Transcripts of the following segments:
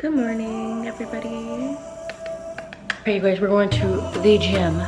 Good morning, everybody. Okay, you guys, we're going to the gym.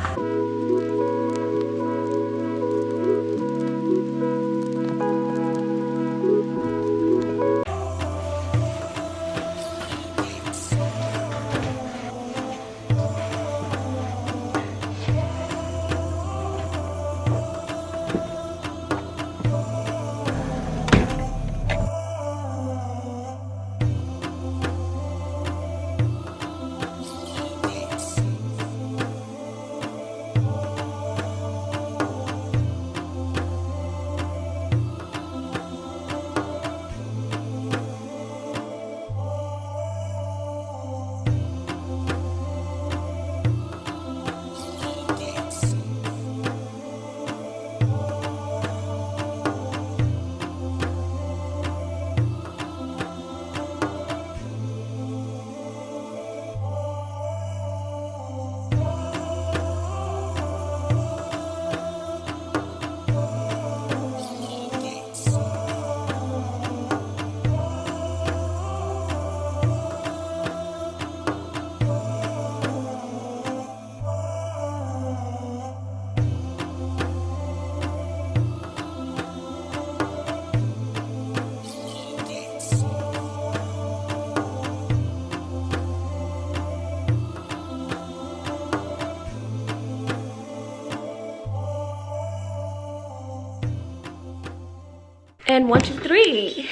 And 1, 2, 3.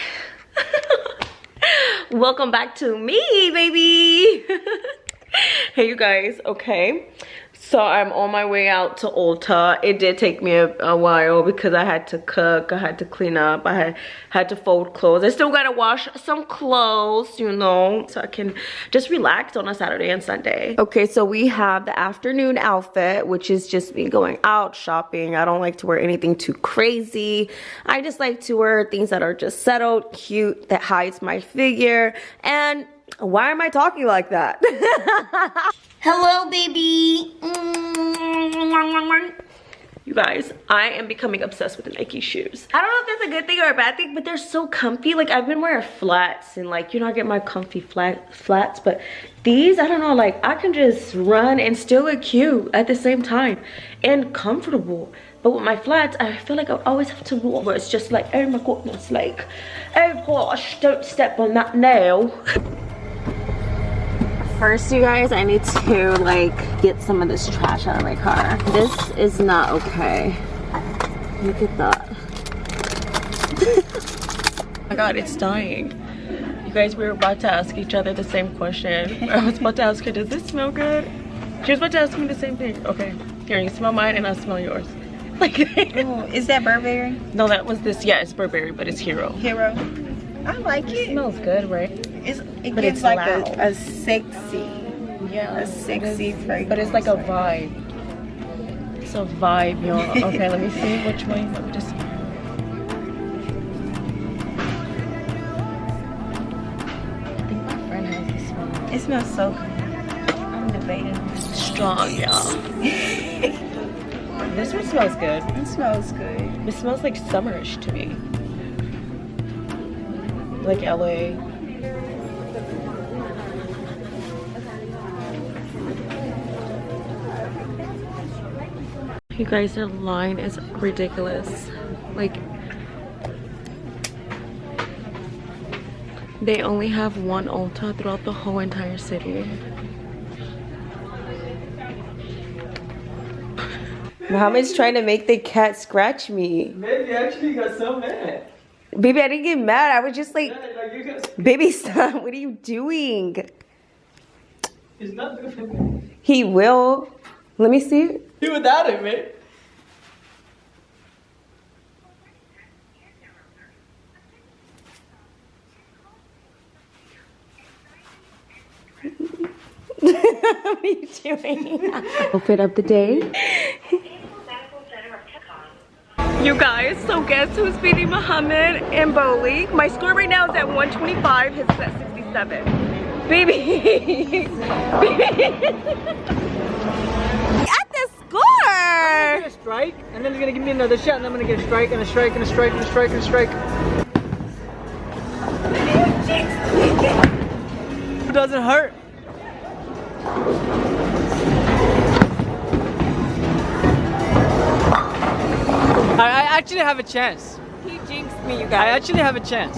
Welcome back to me, baby. Hey, you guys. Okay, so I'm on my way out to Ulta. It did take me a while because I had to cook, I had to clean up, I had to fold clothes. I still gotta wash some clothes, you know, so I can just relax on a Saturday and Sunday. Okay, so we have the afternoon outfit, which is just me going out shopping. I don't like to wear anything too crazy. I just like to wear things that are just settled, cute, that hides my figure. And why am I talking like that? Hello, baby. You guys, I am becoming obsessed with the Nike shoes. I don't know if that's a good thing or a bad thing, but they're so comfy. Like, I've been wearing flats and, like, you know, I get my comfy flats, but these, I don't know, like, I can just run and still look cute at the same time and comfortable. But with my flats, I feel like I always have to walk where it's just like, oh my goodness, like, oh gosh, don't step on that nail. First, you guys, I need to, like, get some of this trash out of my car. This is not okay. Look at that. Oh my god, it's dying. You guys, we were about to ask each other the same question. I was about to ask her, does this smell good? She was about to ask me the same thing. Okay, here, you smell mine and I'll smell yours. Like, oh, is that Burberry? No, that was this. Yeah, it's Burberry, but it's Hero. Hero. I like it. It smells good, right? It But gives it's like loud. a sexy, a sexy fragrance. But it's like a vibe. It's a vibe, y'all. Okay, let me see which one. Let me just. I think my friend has this one. It smells so good. I'm debating. Strong, y'all. This one smells good. It smells good. It smells like summerish to me. Like LA. You guys, their line is ridiculous. Like, they only have one Ulta throughout the whole entire city. Mohammed's trying to make the cat scratch me. Baby, actually got so mad. Baby, I didn't get mad. I was just like, Like you got, baby, stop. What are you doing? he's not doing it. He will. Let me see. You without it, man. What are you doing? Outfit of the day. You guys, so guess who's beating Muhammad in bowling? My score right now is at 125, his is at 67. Baby! At the score! I'm gonna get a strike, and then he's gonna give me another shot, and I'm gonna get a strike, and a strike, and a strike, and a strike, and a strike. it doesn't hurt. I actually have a chance. He jinxed me, you I guys. actually have a chance.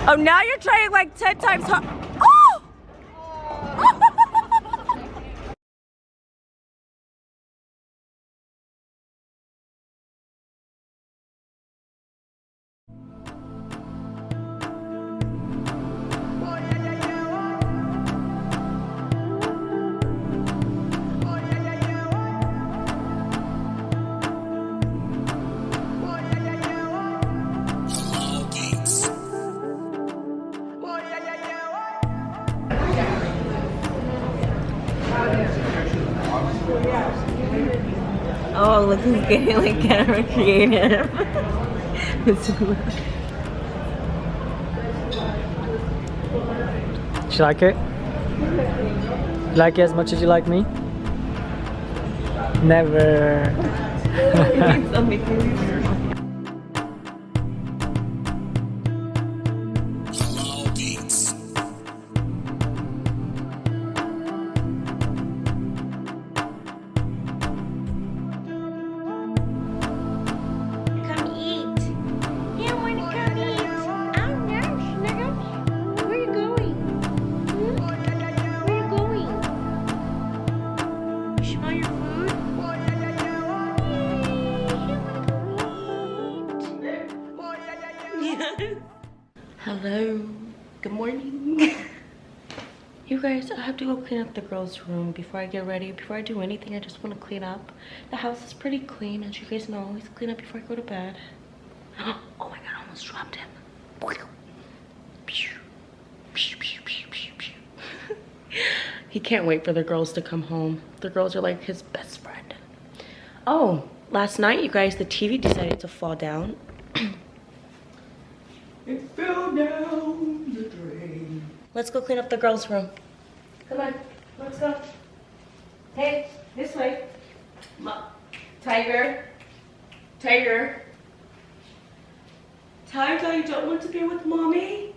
Oh, now you're trying like 10 times hard. Oh! Oh, look who's getting like camera creative. You like it? You like it as much as you like me? Never. Come eat. You want to come eat? Oh no, Snuggles. Where are you going? Where are you going? You smell your food? Hello. Good morning. You guys, I have to go clean up the girls' room before I get ready. Before I do anything, I just want to clean up. The house is pretty clean, as you guys know. I always clean up before I go to bed. Oh my god, I almost dropped him. He can't wait for the girls to come home. The girls are like his best friend. Oh, last night, you guys, the TV decided to fall down. It fell down the drain. Let's go clean up the girls' room. Come on, let's go. Hey, this way. Tiger. Tiger. Tiger, you don't want to be with mommy?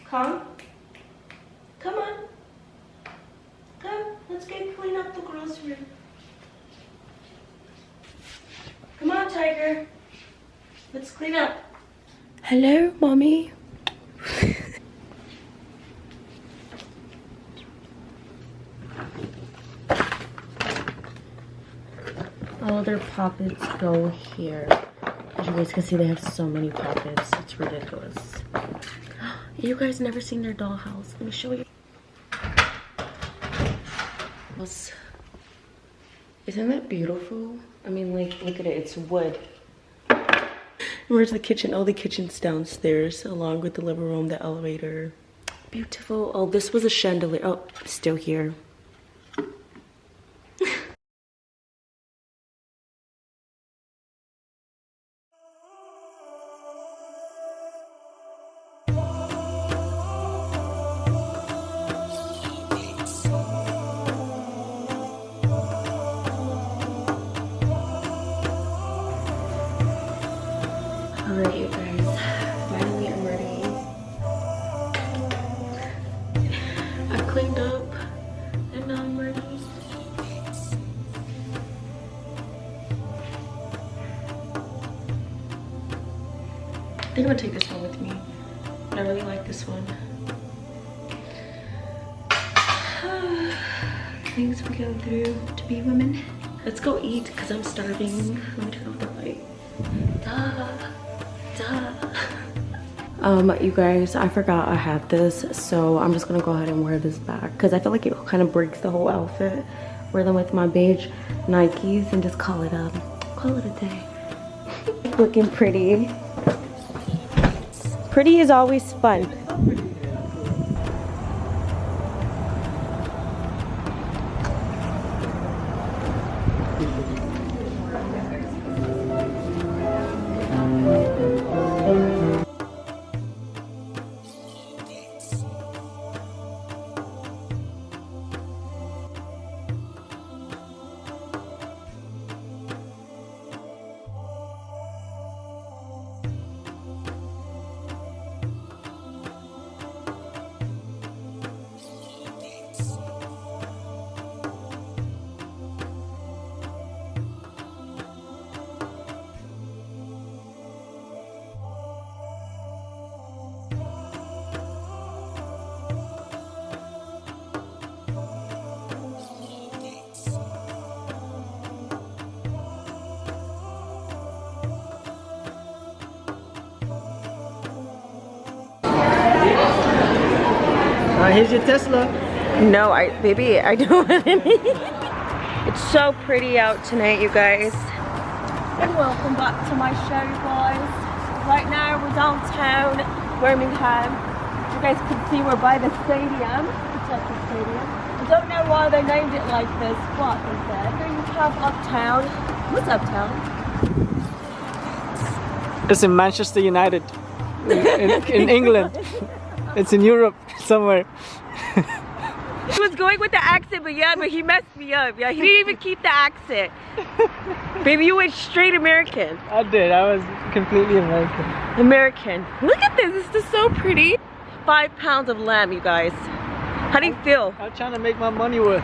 Come. Come on. Come, let's go clean up the girls' room. Come on, Tiger. Let's clean up. Hello, mommy. All their poppets go here. As you guys can see, they have so many poppets. It's ridiculous. You guys never seen their dollhouse. Let me show you. Isn't that beautiful? I mean, like, look at it. It's wood. Where's the kitchen? Oh, the kitchen's downstairs, along with the living room, the elevator. Beautiful. Oh, this was a chandelier. Oh, still here. Alright, you guys, finally I'm ready. I cleaned up and now I'm ready. I think I'm gonna take this one with me. I really like this one. Things we go through to be women. Let's go eat because I'm starving. Let me turn off the light. You guys, I forgot I had this, so I'm just gonna go ahead and wear this back because I feel like it kind of breaks the whole outfit. Wear them with my beige Nikes and just call it a day. Looking pretty. Pretty is always fun. Here's your Tesla. No, baby, I don't want any. It's so pretty out tonight, you guys. And welcome back to my show, you guys. Right now we're downtown Birmingham. You guys can see we're by the stadium, the Chelsea Stadium. I don't know why they named it like this, but they said. Then you have Uptown. What's Uptown? It's in Manchester United, in England. It's in Europe somewhere. He was going with the accent, but he messed me up. Yeah, he didn't even keep the accent. Baby, you went straight American. I did. I was completely American. American. Look at this. This is so pretty. 5 pounds of lamb, you guys. How do you feel? I'm trying to make my money worth.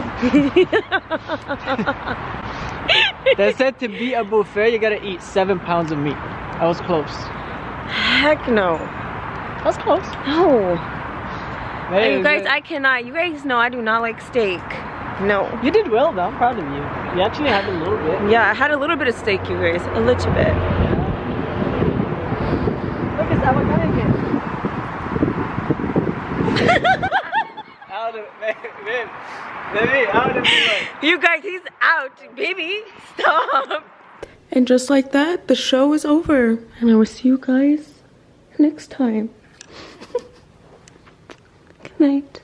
They said to be a buffet, you gotta eat 7 pounds of meat. I was close. Heck no. I was close. No. Hey, You guys, I cannot. You guys know I do not like steak. No. You did well though. I'm proud of you. You actually had a little bit. Yeah, I had a little bit of steak, you guys. A little bit. Look at that. What kind of Out of babe. Baby, out of here. You guys, he's out. Baby, stop. And just like that, the show is over. And I will see you guys next time. Good night.